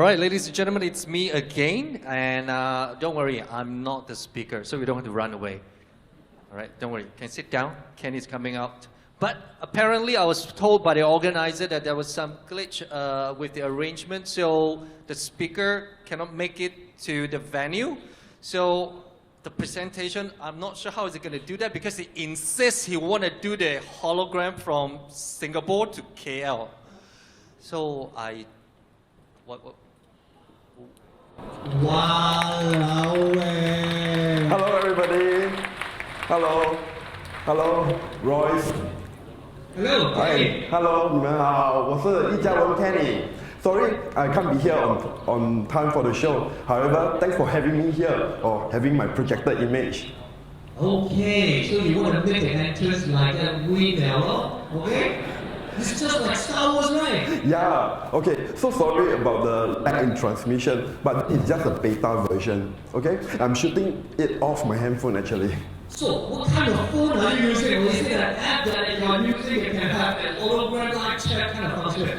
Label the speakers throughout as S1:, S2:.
S1: right, ladies and gentlemen, it's me again, and don't worry, I'm not the speaker, so you don't have to run away. All right, don't worry, you can sit down. Kenny's coming out. But apparently, I was told by the organizer that there was some glitch with the arrangement, so the speaker cannot make it to the venue. So the presentation, I'm not sure how is he going to do that because he insists he want to do the hologram from Singapore to KL. So what?
S2: Wow!
S3: Hello, everybody. Hello, Royce.
S2: Hello, Kenny.
S3: Hello, 你们好，我是易家文 Kenny. Sorry, I can't be here on time for the show. However, thanks for having me here or having my projected image.
S2: Okay, so you want to make an entrance like a movie now, okay? It's just like Star Wars, right?
S3: Yeah, okay, so sorry about the lag in transmission, but it's just a beta version, okay? I'm shooting it off my handphone actually.
S2: So, what kind of phone are you using? Is it an app that you're using that can have an hologram-like chat kind of function?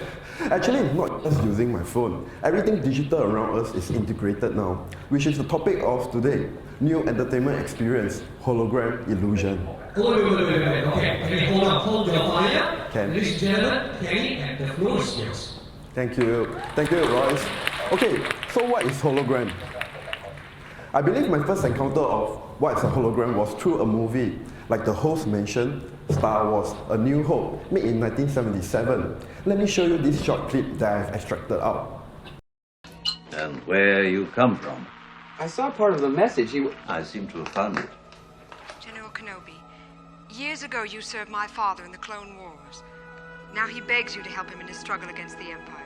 S3: Actually, I'm not just using my phone. Everything digital around us is integrated now, which is the topic of today. New entertainment experience, hologram illusion.
S2: Wait. Okay, Kenny, hold your fire.
S3: Can.
S2: Ladies and gentlemen, Kenny, and the floor is yours.
S3: Thank you, Royce. Okay, so what is hologram? I believe my first encounter of what is a hologram was through a movie, like the host mentioned, Star Wars, A New Hope, made in 1977. Let me show you this short clip that I've extracted out.
S4: And where you come from?
S5: I saw part of the message.
S4: I seem to have found it.
S6: General Kenobi, years ago you served my father in the Clone Wars. Now he begs you to help him in his struggle against the Empire.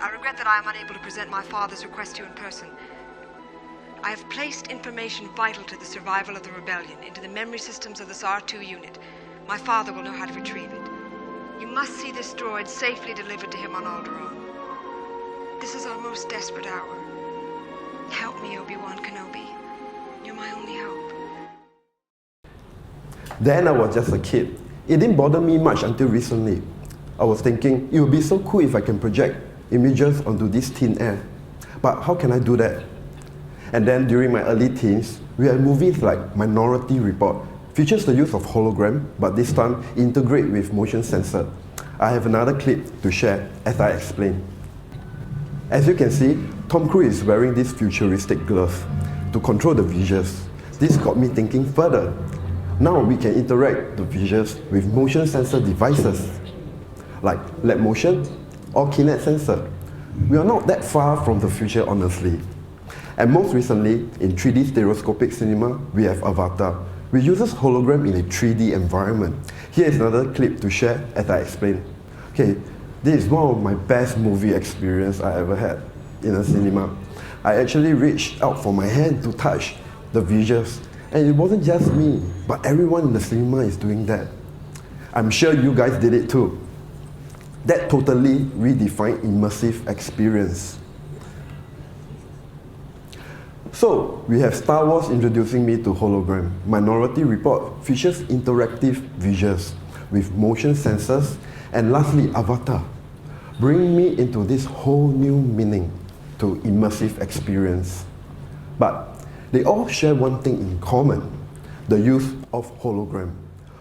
S6: I regret that I am unable to present my father's request to you in person. I have placed information vital to the survival of the rebellion into the memory systems of this R2 unit. My father will know how to retrieve it. You must see this droid safely delivered to him on Alderaan. This is our most desperate hour. Help me, Obi-Wan Kenobi. You're my only hope.
S3: Then I was just a kid. It didn't bother me much until recently. I was thinking, it would be so cool if I can project images onto this thin air. But how can I do that? And then during my early teens, we had movies like Minority Report, features the use of hologram, but this time integrate with motion sensor. I have another clip to share as I explain. As you can see, Tom Cruise is wearing this futuristic glove to control the visuals. This got me thinking further. Now we can interact the visuals with motion sensor devices, like lap motion or Kinect sensor. We are not that far from the future, honestly. And most recently, in 3D stereoscopic cinema, we have Avatar, which uses hologram in a 3D environment. Here is another clip to share as I explain. Okay, this is one of my best movie experience I ever had in a cinema. I actually reached out for my hand to touch the visuals, and it wasn't just me, but everyone in the cinema is doing that. I'm sure you guys did it too. That totally redefined immersive experience. So, we have Star Wars introducing me to hologram. Minority Report features interactive visuals with motion sensors. And lastly, Avatar, bring me into this whole new meaning to immersive experience. But they all share one thing in common, the use of hologram.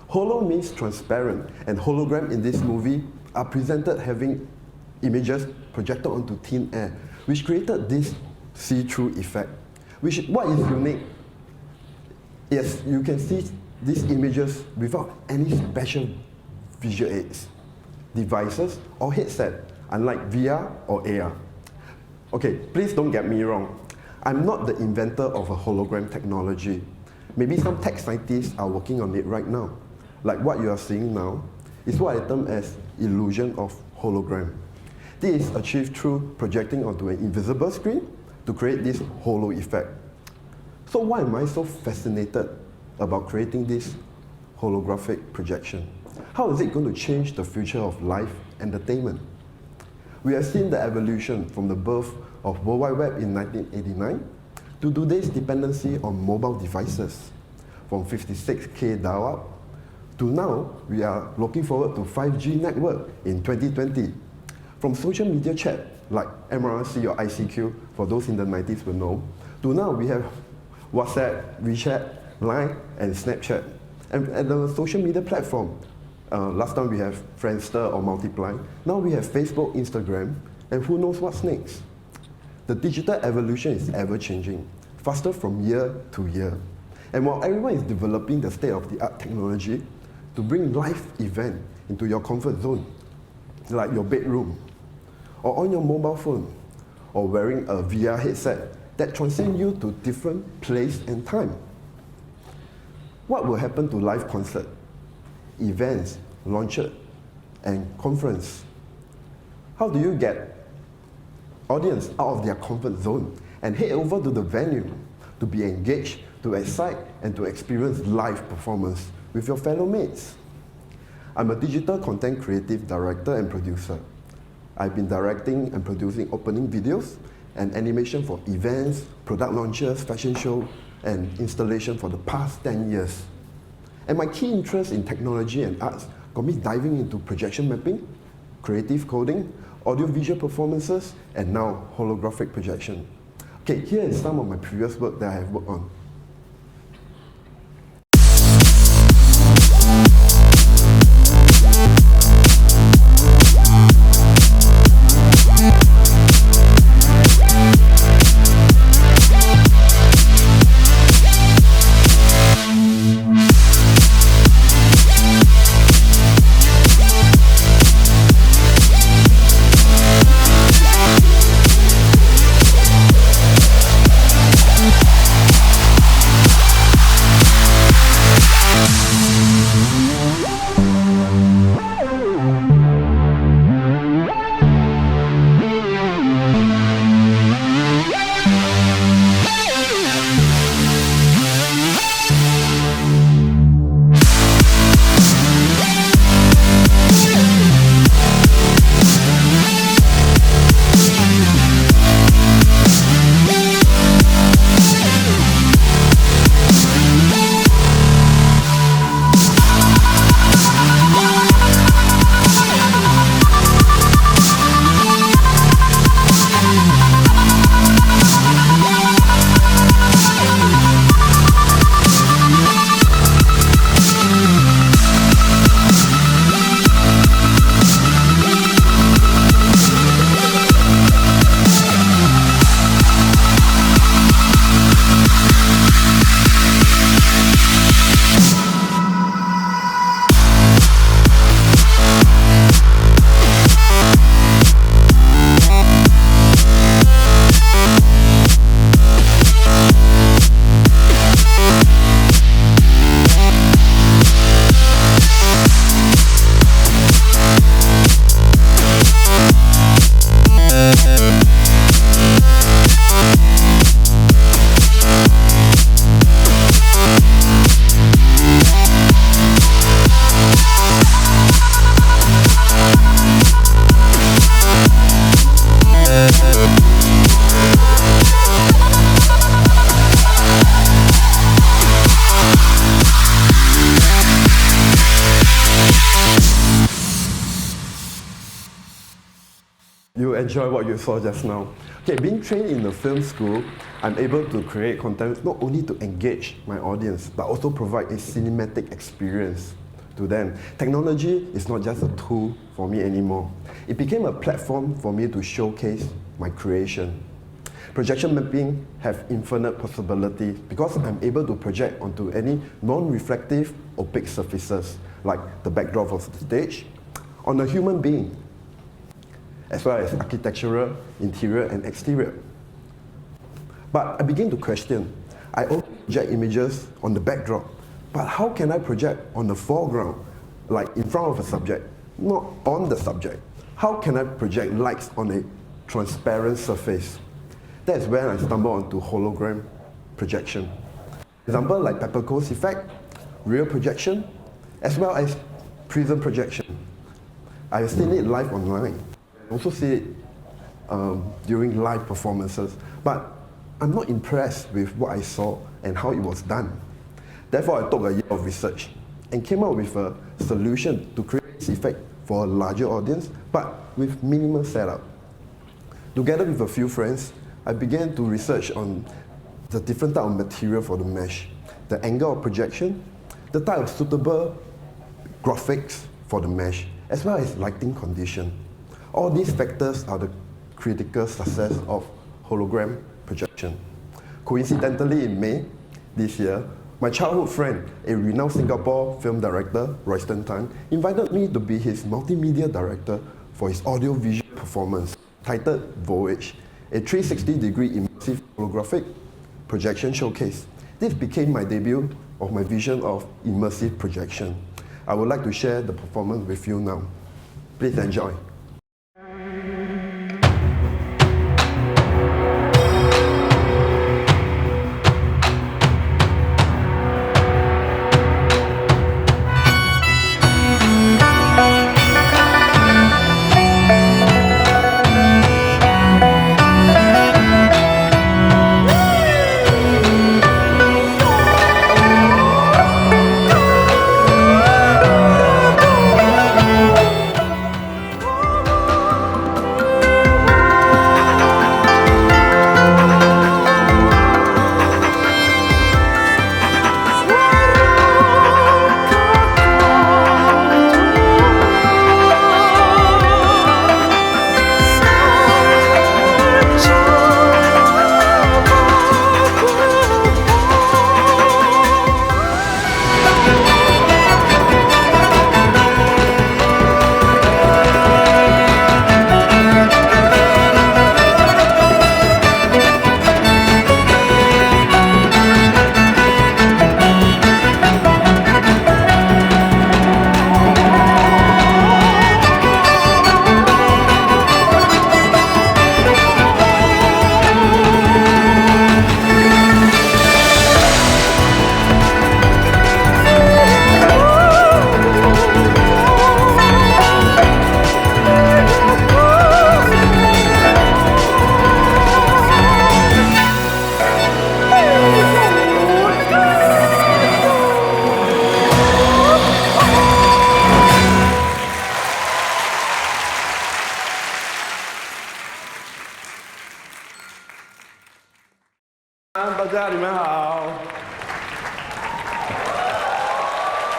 S3: Holo means transparent, and hologram in this movie are presented having images projected onto thin air, which created this see-through effect. What is unique is you can see these images without any special visual aids, devices or headset, unlike VR or AR. Okay, please don't get me wrong. I'm not the inventor of a hologram technology. Maybe some tech scientists are working on it right now. Like what you are seeing now is what I term as illusion of hologram. This is achieved through projecting onto an invisible screen to create this holo effect. So why am I so fascinated about creating this holographic projection? How is it going to change the future of live entertainment? We have seen the evolution from the birth of World Wide Web in 1989 to today's dependency on mobile devices, from 56K dial-up to now we are looking forward to 5G network in 2020. From social media chat like MRC or ICQ, for those in the 90s will know, to now we have WhatsApp, WeChat, Line, and Snapchat. And the social media platform, last time we have Friendster or Multiply, now we have Facebook, Instagram, and who knows what's next. The digital evolution is ever changing, faster from year to year. And while everyone is developing the state-of-the-art technology to bring live event into your comfort zone, like your bedroom, or on your mobile phone, or wearing a VR headset that transcend you to different place and time. What will happen to live concert, events, launches, and conference? How do you get audience out of their comfort zone and head over to the venue to be engaged, to excite, and to experience live performance with your fellow mates? I'm a digital content creative director and producer. I've been directing and producing opening videos and animation for events, product launches, fashion show, and installation for the past 10 years. And my key interest in technology and arts got me diving into projection mapping, creative coding, audiovisual performances, and now holographic projection. Okay, here is some of my previous work that I have worked on. You enjoy what you saw just now. Okay, being trained in the film school, I'm able to create content not only to engage my audience, but also provide a cinematic experience to them. Technology is not just a tool for me anymore. It became a platform for me to showcase my creation. Projection mapping have infinite possibilities because I'm able to project onto any non-reflective, opaque surfaces, like the backdrop of the stage, on a human being, as well as architectural, interior, and exterior. But I begin to question, I also project images on the backdrop, but how can I project on the foreground, like in front of a subject, not on the subject? How can I project lights on a transparent surface? That's when I stumble onto hologram projection. Example like Pepperco's effect, real projection, as well as prism projection. I've seen it live online. I also see it during live performances, but I'm not impressed with what I saw and how it was done. Therefore, I took a year of research and came up with a solution to create this effect for a larger audience, but with minimal setup. Together with a few friends, I began to research on the different type of material for the mesh, the angle of projection, the type of suitable graphics for the mesh, as well as lighting condition. All these factors are the critical success of hologram projection. Coincidentally, in May this year, my childhood friend, a renowned Singapore film director, Royston Tan, invited me to be his multimedia director for his audio-visual performance titled Voyage, a 360-degree immersive holographic projection showcase. This became my debut of my vision of immersive projection. I would like to share the performance with you now. Please enjoy.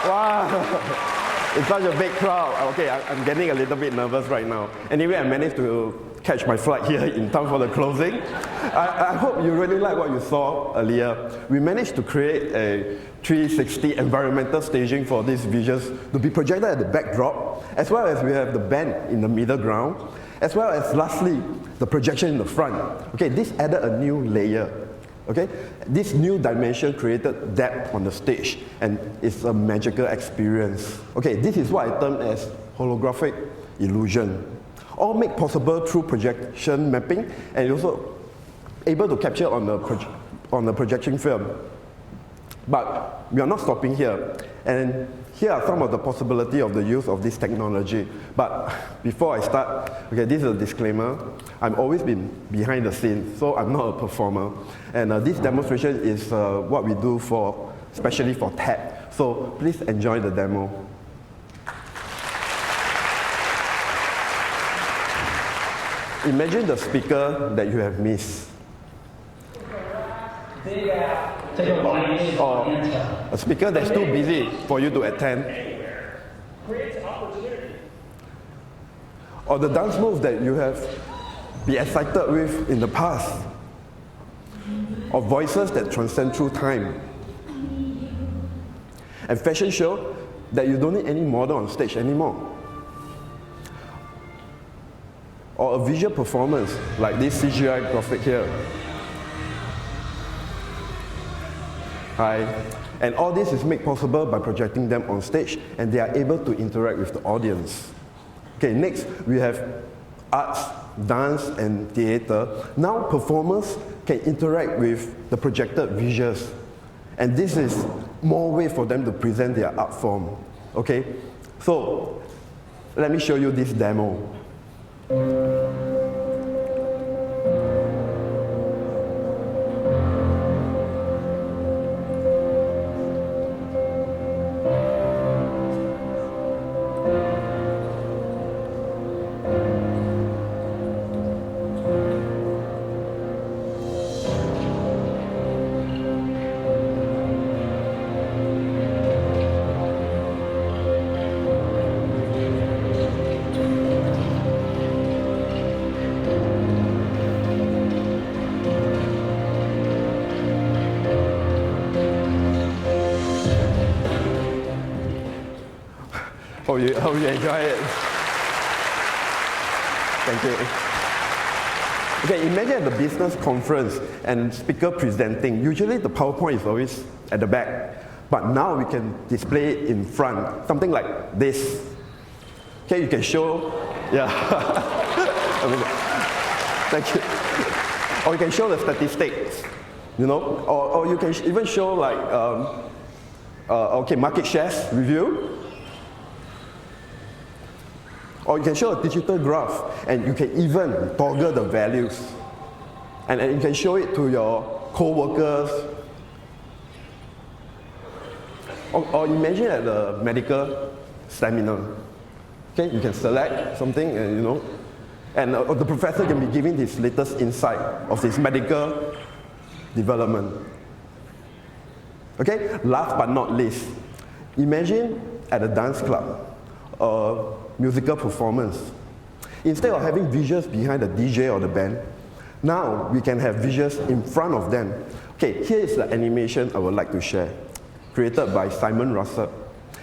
S3: Wow, it's such a big crowd. Okay, I'm getting a little bit nervous right now. Anyway, I managed to catch my flight here in time for the closing. I hope you really like what you saw earlier. We managed to create a 360 environmental staging for these visuals to be projected at the backdrop, as well as we have the band in the middle ground, as well as lastly, the projection in the front. Okay, this added a new layer. Okay, this new dimension created depth on the stage, and it's a magical experience. Okay, this is what I term as holographic illusion. All made possible through projection mapping, and also able to capture on the projection film. But we are not stopping here, and here are some of the possibilities of the use of this technology. But before I start, okay, this is a disclaimer. I've always been behind the scenes, so I'm not a performer. And this demonstration is what we do especially for TED. So please enjoy the demo. Imagine the speaker that you have missed. Or a speaker that's too busy for you to attend. Or the dance move that you have been excited with in the past. Or voices that transcend through time. And fashion show that you don't need any model on stage anymore. Or a visual performance like this CGI graphic here. And all this is made possible by projecting them on stage, and they are able to interact with the audience. Okay, next we have arts, dance, and theater. Now performers can interact with the projected visuals, and this is more way for them to present their art form. Okay, so let me show you this demo. Hope you enjoy it. Thank you. Okay, imagine at the business conference and speaker presenting. Usually the PowerPoint is always at the back, but now we can display it in front, something like this. Okay, you can show, yeah. Thank you. Or you can show the statistics, you know, or you can even show like, okay, market shares review. Or you can show a digital graph, and you can even toggle the values. And you can show it to your co-workers. Or imagine at the medical seminar. Okay, you can select something, and you know, and the professor can be giving his latest insight of his medical development. Okay, last but not least, imagine at a dance club, a musical performance. Instead of having visuals behind the DJ or the band, now we can have visuals in front of them. Okay, here is the animation I would like to share, created by Simon Russell,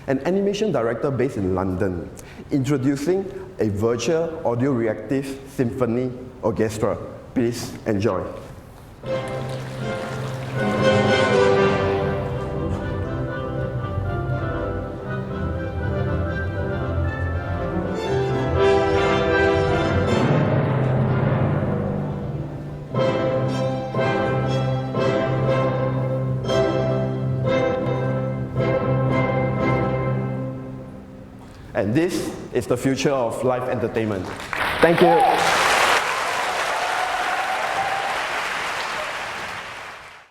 S3: an animation director based in London, introducing a virtual audio reactive symphony orchestra. Please enjoy. And this is the future of live entertainment. Thank you.